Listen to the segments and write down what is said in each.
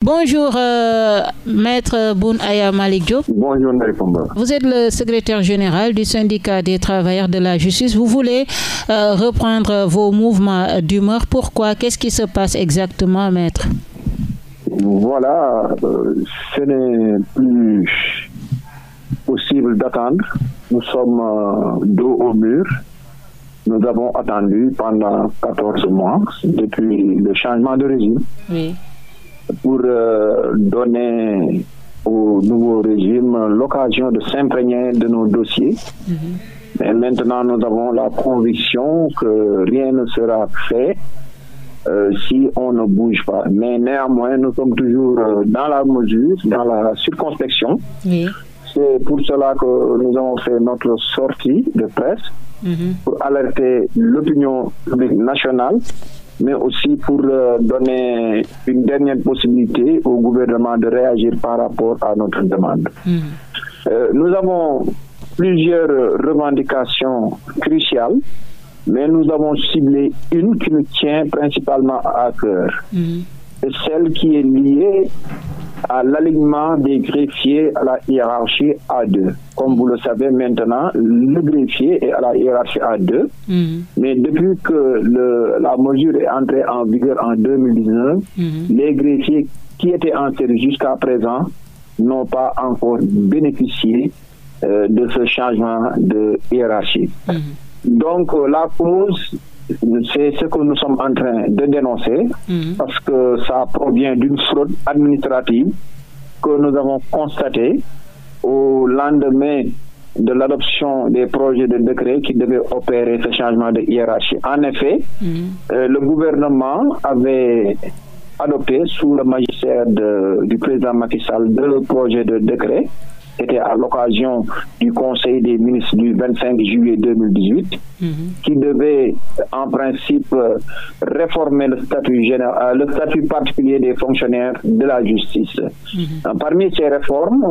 Bonjour, Maître Boun Aya Malick Diop. Bonjour, Narikomba. Vous êtes le secrétaire général du syndicat des travailleurs de la justice. Vous voulez reprendre vos mouvements d'humeur. Pourquoi? Qu'est-ce qui se passe exactement, Maître? Voilà, ce n'est plus possible d'attendre. Nous sommes dos au mur. Nous avons attendu pendant 14 mois, depuis le changement de régime, oui, pour donner au nouveau régime l'occasion de s'imprégner de nos dossiers. Et maintenant, nous avons la conviction que rien ne sera fait si on ne bouge pas. Mais néanmoins, nous sommes toujours dans la mesure, dans la circonspection. oui. C'est pour cela que nous avons fait notre sortie de presse, pour alerter l'opinion publique nationale, mais aussi pour donner une dernière possibilité au gouvernement de réagir par rapport à notre demande. Nous avons plusieurs revendications cruciales, mais nous avons ciblé une qui nous tient principalement à cœur. C'est celle qui est liée à l'alignement des greffiers à la hiérarchie A2. Comme vous le savez maintenant, le greffier est à la hiérarchie A2, mais depuis que la mesure est entrée en vigueur en 2019, les greffiers qui étaient en service jusqu'à présent n'ont pas encore bénéficié de ce changement de hiérarchie. Donc la cause, c'est ce que nous sommes en train de dénoncer, parce que ça provient d'une fraude administrative que nous avons constatée au lendemain de l'adoption des projets de décret qui devaient opérer ce changement de hiérarchie. En effet, le gouvernement avait adopté sous le magistère du président Macky Sall deux projets de décret. C'était à l'occasion du Conseil des ministres du 25 juillet 2018, qui devait en principe réformer le statut particulier des fonctionnaires de la justice. Parmi ces réformes,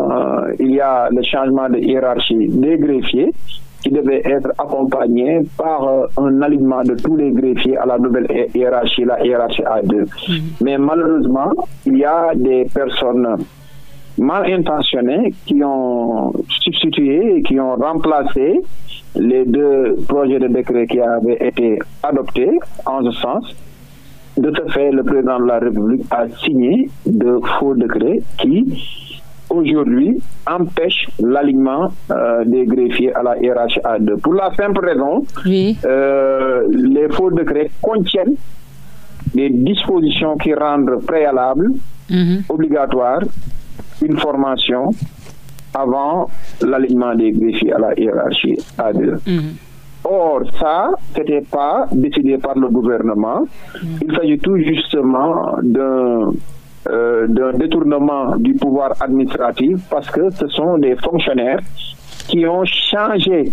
il y a le changement de hiérarchie des greffiers, qui devait être accompagné par un alignement de tous les greffiers à la nouvelle hiérarchie, la hiérarchie A2. Mais malheureusement, il y a des personnes mal intentionnés qui ont substitué et qui ont remplacé les deux projets de décret qui avaient été adoptés en ce sens. De ce fait, le président de la République a signé de faux décrets qui, aujourd'hui, empêchent l'alignement des greffiers à la hiérarchie A2. Pour la simple raison, les faux décrets contiennent des dispositions qui rendent préalable, obligatoire, une formation avant l'alignement des greffiers à la hiérarchie A2. Or, ça, ce n'était pas décidé par le gouvernement. Il s'agit tout justement d'un détournement du pouvoir administratif, parce que ce sont des fonctionnaires qui ont changé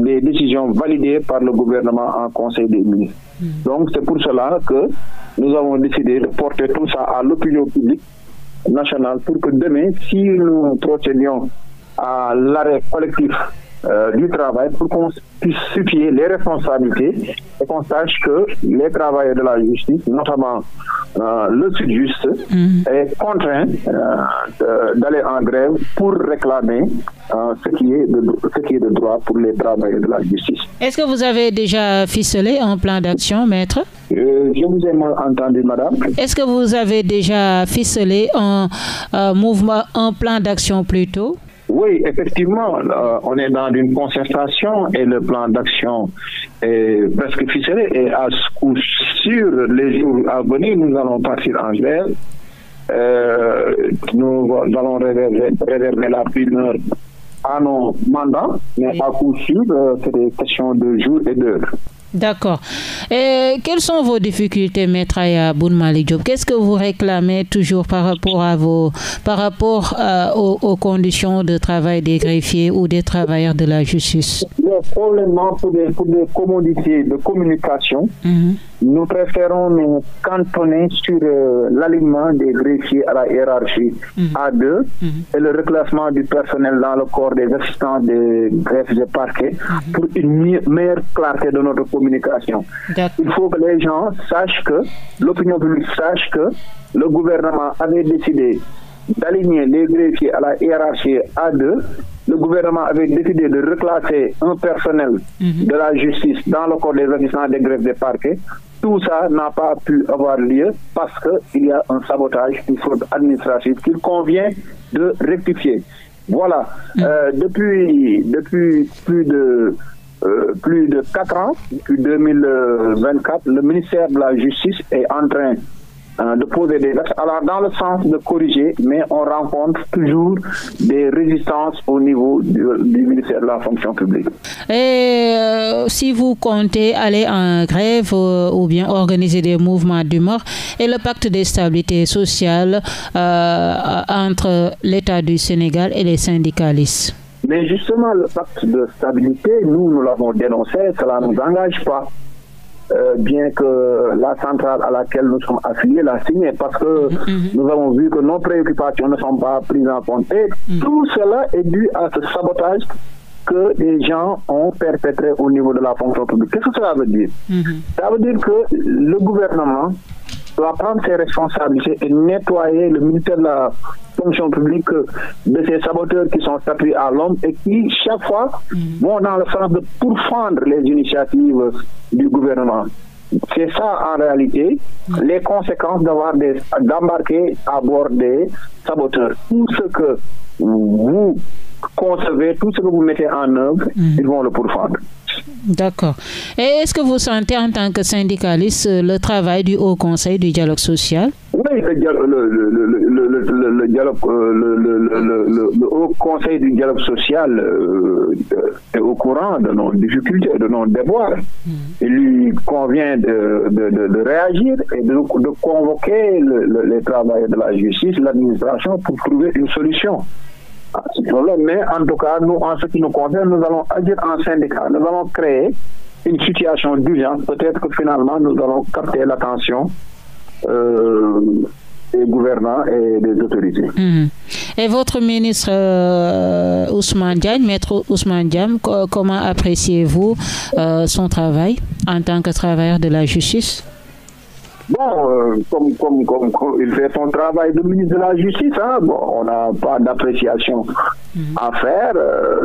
des décisions validées par le gouvernement en Conseil des ministres. Donc, c'est pour cela que nous avons décidé de porter tout ça à l'opinion publique nationale, pour que demain, si nous procédions à l'arrêt collectif du travail, pour qu'on puisse situer les responsabilités et qu'on sache que les travailleurs de la justice, notamment le Sud-Just, est contraint d'aller en grève pour réclamer ce qui est de droit pour les travailleurs de la justice. Est-ce que vous avez déjà ficelé un plan d'action, Maître? Je vous ai mal entendu, madame. Est-ce que vous avez déjà ficelé un plan d'action plutôt? Oui, effectivement, on est dans une concertation et le plan d'action est presque ficelé. Et à ce coup sûr, les jours à venir, nous allons partir en grève. Nous allons réserver la primeur à nos mandats, mais à coup sûr, c'est des questions de jours et d'heures. D'accord. Et quelles sont vos difficultés, Maître Aya Boun Malick Diop? Qu'est-ce que vous réclamez toujours par rapport aux conditions de travail des greffiers ou des travailleurs de la justice? Le problème pour des commodités de communication, nous préférons nous cantonner sur l'alignement des greffiers à la hiérarchie A2 et le reclassement du personnel dans le corps des assistants des greffes et parquets pour une meilleure clarté de notre communication. Il faut que les gens sachent que, l'opinion publique sache que le gouvernement avait décidé d'aligner les greffiers à la hiérarchie A2. Le gouvernement avait décidé de reclasser un personnel de la justice dans le corps des assistants des greffes des parquets. Tout ça n'a pas pu avoir lieu parce qu'il y a un sabotage, une fraude administrative qu'il convient de rectifier. Voilà. Depuis plus de 4 ans, depuis 2024, le ministère de la Justice est en train de poser des actes dans le sens de corriger, mais on rencontre toujours des résistances au niveau du ministère de la fonction publique. Et si vous comptez aller en grève ou bien organiser des mouvements d'humeur, et le pacte de stabilité sociale entre l'État du Sénégal et les syndicalistes? Mais justement, le pacte de stabilité, nous l'avons dénoncé, cela ne nous engage pas. Bien que la centrale à laquelle nous sommes affiliés l'a signé, parce que nous avons vu que nos préoccupations ne sont pas prises en compte. Et tout cela est dû à ce sabotage que les gens ont perpétré au niveau de la fonction publique. Qu'est-ce que cela veut dire? Ça veut dire que le gouvernement doit prendre ses responsabilités et nettoyer le ministère de la fonction publique de ces saboteurs qui sont tapis à l'homme et qui, chaque fois, vont dans le sens de pourfendre les initiatives du gouvernement. C'est ça, en réalité, les conséquences d'embarquer à bord des saboteurs. Tout ce que vous concevez, tout ce que vous mettez en œuvre, ils vont le pourfendre. D'accord. Et est-ce que vous sentez en tant que syndicaliste le travail du Haut Conseil du dialogue social? Oui, le Haut Conseil du dialogue social est au courant de nos difficultés, de nos déboires. Il lui convient de réagir et de convoquer les travailleurs de la justice, l'administration, pour trouver une solution. Mais en tout cas, nous, en ce qui nous concerne, nous allons agir en syndicat. Nous allons créer une situation d'urgence. Peut-être que finalement, nous allons capter l'attention des gouvernants et des autorités. Et votre ministre Ousmane Diagne, maître Ousmane Diagne, comment appréciez-vous son travail en tant que travailleur de la justice? Bon, comme il fait son travail de ministre de la Justice, on n'a pas d'appréciation à faire.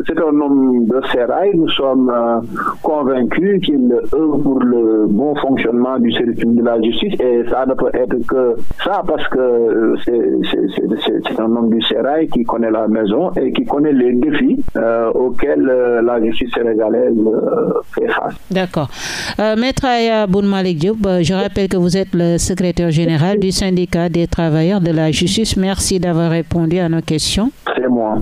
C'est un homme de sérail. Nous sommes convaincus qu'il œuvre pour le bon fonctionnement du service de la justice, et ça ne peut être que ça, parce que c'est un homme du sérail qui connaît la maison et qui connaît les défis auxquels la justice sénégalaise fait face. D'accord. Maître Aya Boun Malick Diop, je rappelle que vous êtes le secrétaire général du syndicat des travailleurs de la justice. Merci d'avoir répondu à nos questions. C'est moi.